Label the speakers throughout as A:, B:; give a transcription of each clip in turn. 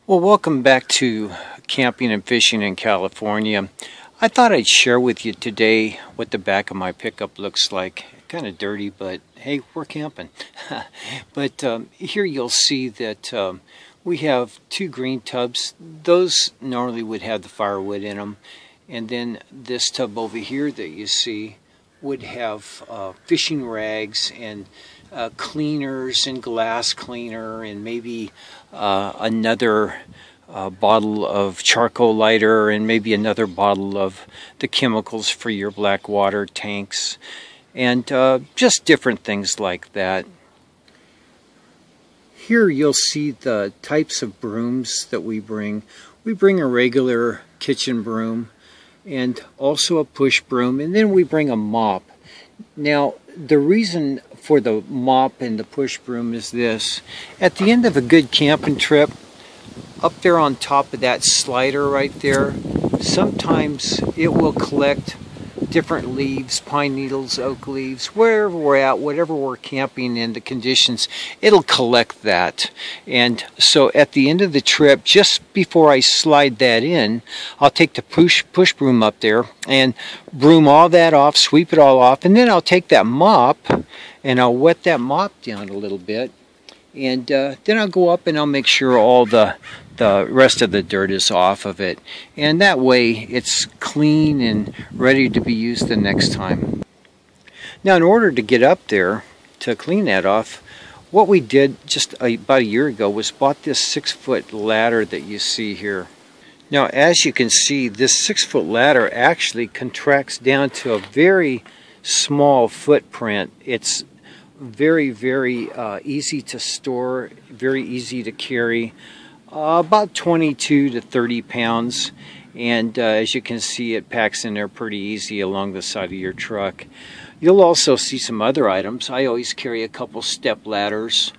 A: Well, welcome back to camping and fishing in California. I thought I'd share with you today what the back of my pickup looks like. Kind of dirty, but hey, we're camping. But here you'll see that we have two green tubs. Those normally would have the firewood in them. And then this tub over here that you see would have fishing rags and cleaners and glass cleaner and maybe another bottle of charcoal lighter and maybe another bottle of the chemicals for your black water tanks and just different things like that. Here you'll see the types of brooms that we bring. We bring a regular kitchen broom and also a push broom, and then we bring a mop. Now, the reason for the mop and the push broom is this. At the end of a good camping trip, up there on top of that slider right there, sometimes it will collect different leaves, pine needles, oak leaves, wherever we're at, whatever we're camping in, the conditions, it'll collect that. And so at the end of the trip, just before I slide that in, I'll take the push broom up there and broom all that off, sweep it all off, and then I'll take that mop and I'll wet that mop down a little bit. And then I'll go up and I'll make sure all the rest of the dirt is off of it. And that way it's clean and ready to be used the next time. Now, in order to get up there to clean that off, what we did just about a year ago was bought this 6-foot ladder that you see here. Now, as you can see, this 6-foot ladder actually contracts down to a very small footprint. It's very easy to store, very easy to carry, about 22 to 30 pounds, and as you can see, it packs in there pretty easy along the side of your truck. You'll also see some other items. I always carry a couple step ladders,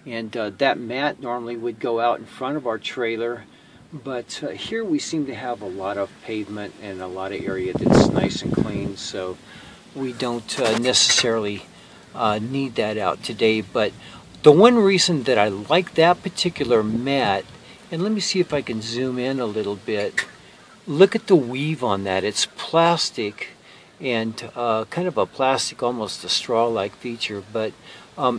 A: and that mat normally would go out in front of our trailer, but here we seem to have a lot of pavement and a lot of area that's nice and clean, so we don't necessarily need that out today. But the one reason that I like that particular mat, and let me see if I can zoom in a little bit, look at the weave on that. It's plastic and kind of a plastic, almost a straw-like feature, but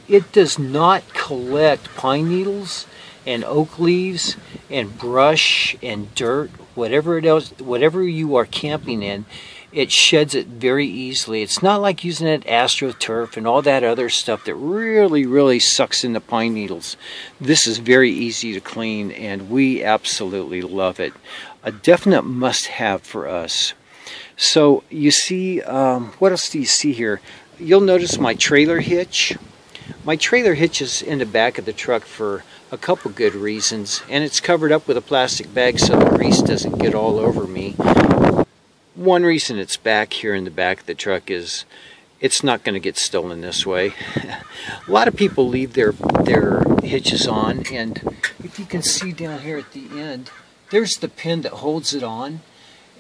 A: it does not collect pine needles and oak leaves and brush and dirt, whatever you are camping in. It sheds it very easily. It's not like using it AstroTurf and all that other stuff that really sucks in the pine needles. This is very easy to clean, and we absolutely love it. A definite must-have for us. So you see, what else do you see here? You'll notice my trailer hitch. My trailer hitch is in the back of the truck for a couple good reasons, and it's covered up with a plastic bag so the grease doesn't get all over me. One reason it's back here in the back of the truck is it's not going to get stolen this way. A lot of people leave their hitches on, and if you can see down here at the end, there's the pin that holds it on,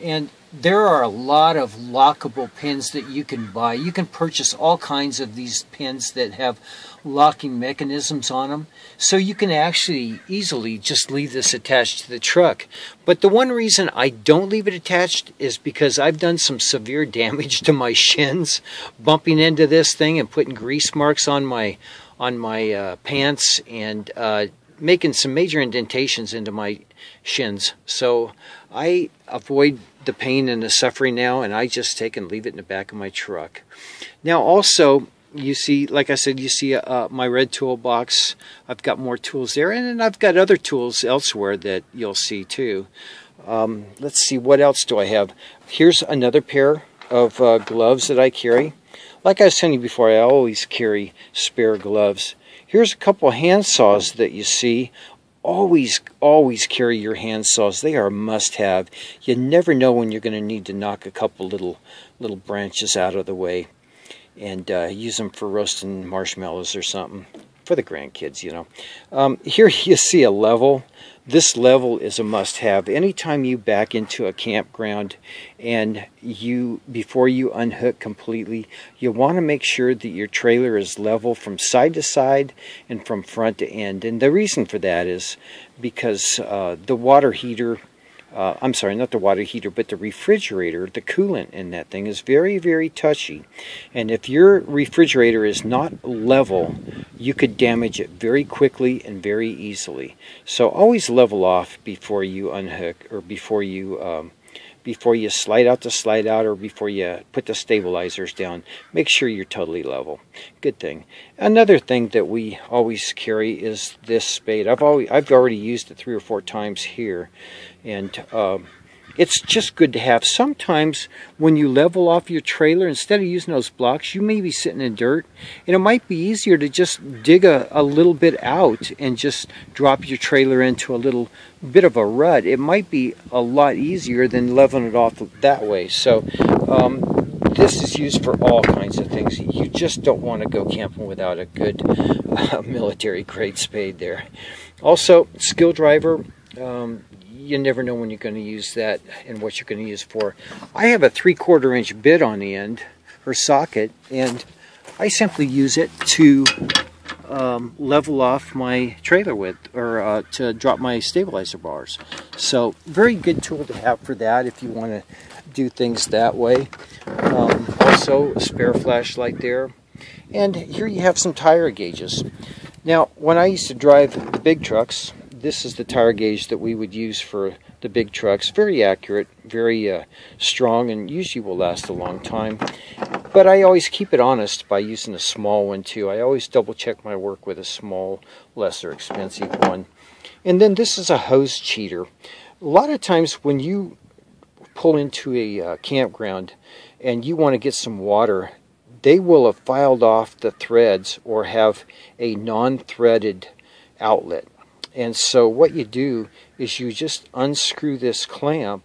A: and there are a lot of lockable pins that you can buy. You can purchase all kinds of these pins that have locking mechanisms on them, so you can actually easily just leave this attached to the truck. But the one reason I don't leave it attached is because I've done some severe damage to my shins bumping into this thing and putting grease marks on my pants and making some major indentations into my shins. So I avoid the pain and the suffering now, and I just take and leave it in the back of my truck. Now also, you see, like I said, you see my red toolbox. I've got more tools there, and then I've got other tools elsewhere that you'll see too. Let's see, what else do I have? Here's another pair of gloves that I carry. Like I was telling you before, I always carry spare gloves. Here's a couple hand saws that you see. Always carry your hand saws. They are a must-have. You never know when you're going to need to knock a couple little branches out of the way and use them for roasting marshmallows or something. for the grandkids, you know. Here you see a level. This level is a must-have. Anytime you back into a campground and before you unhook completely, you want to make sure that your trailer is level from side to side and from front to end. And the reason for that is because the water heater, I'm sorry, not the water heater, but the refrigerator, the coolant in that thing is very, very touchy. And if your refrigerator is not level, you could damage it very quickly and very easily. So always level off before you unhook, or before you slide out the slide out, or before you put the stabilizers down. Make sure you're totally level. Good thing. Another thing that we always carry is this spade. I've already used it 3 or 4 times here, and it's just good to have. Sometimes when you level off your trailer, instead of using those blocks, you may be sitting in dirt, and it might be easier to just dig a little bit out and just drop your trailer into a little bit of a rut. It might be a lot easier than leveling it off that way. So this is used for all kinds of things. You just don't want to go camping without a good military grade spade there. Also, skill driver. You never know when you're going to use that and what you're going to use for. I have a 3/4 inch bit on the end, or socket, and I simply use it to level off my trailer with, or to drop my stabilizer bars. So very good tool to have for that if you want to do things that way. Also a spare flashlight there. And here you have some tire gauges. Now when I used to drive the big trucks, this is the tire gauge that we would use for the big trucks. Very accurate, very strong, and usually will last a long time. But I always keep it honest by using a small one too. I always double check my work with a small, lesser expensive one. And then this is a hose cheater. A lot of times when you pull into a campground and you want to get some water, they will have filed off the threads or have a non-threaded outlet. And so what you do is you just unscrew this clamp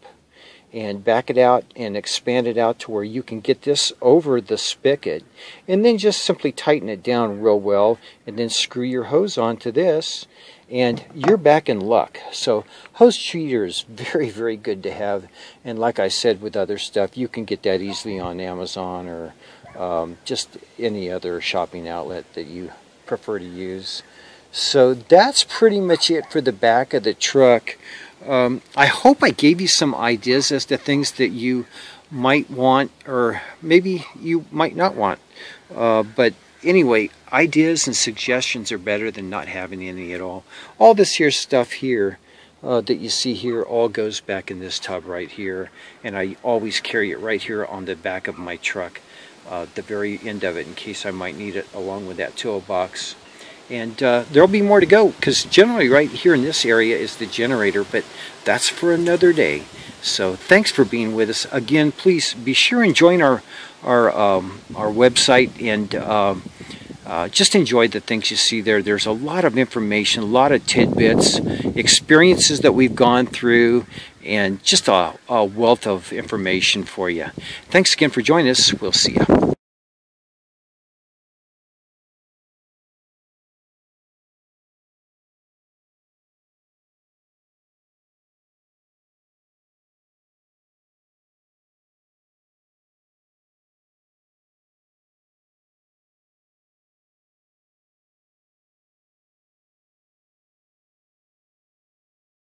A: and back it out and expand it out to where you can get this over the spigot, and then just simply tighten it down real well, and then screw your hose onto this, and you're back in luck. So hose cheater is very, very good to have. And like I said with other stuff, you can get that easily on Amazon or just any other shopping outlet that you prefer to use. So that's pretty much it for the back of the truck. I hope I gave you some ideas as to things that you might want, or maybe you might not want. But anyway, ideas and suggestions are better than not having any at all. All this here stuff here that you see here all goes back in this tub right here. And I always carry it right here on the back of my truck, the very end of it, in case I might need it, along with that toolbox. And there'll be more to go, because generally right here in this area is the generator, but that's for another day. So thanks for being with us. Again, please be sure and join our website, and just enjoy the things you see there. There's a lot of information, a lot of tidbits, experiences that we've gone through, and just a wealth of information for you. Thanks again for joining us. We'll see you.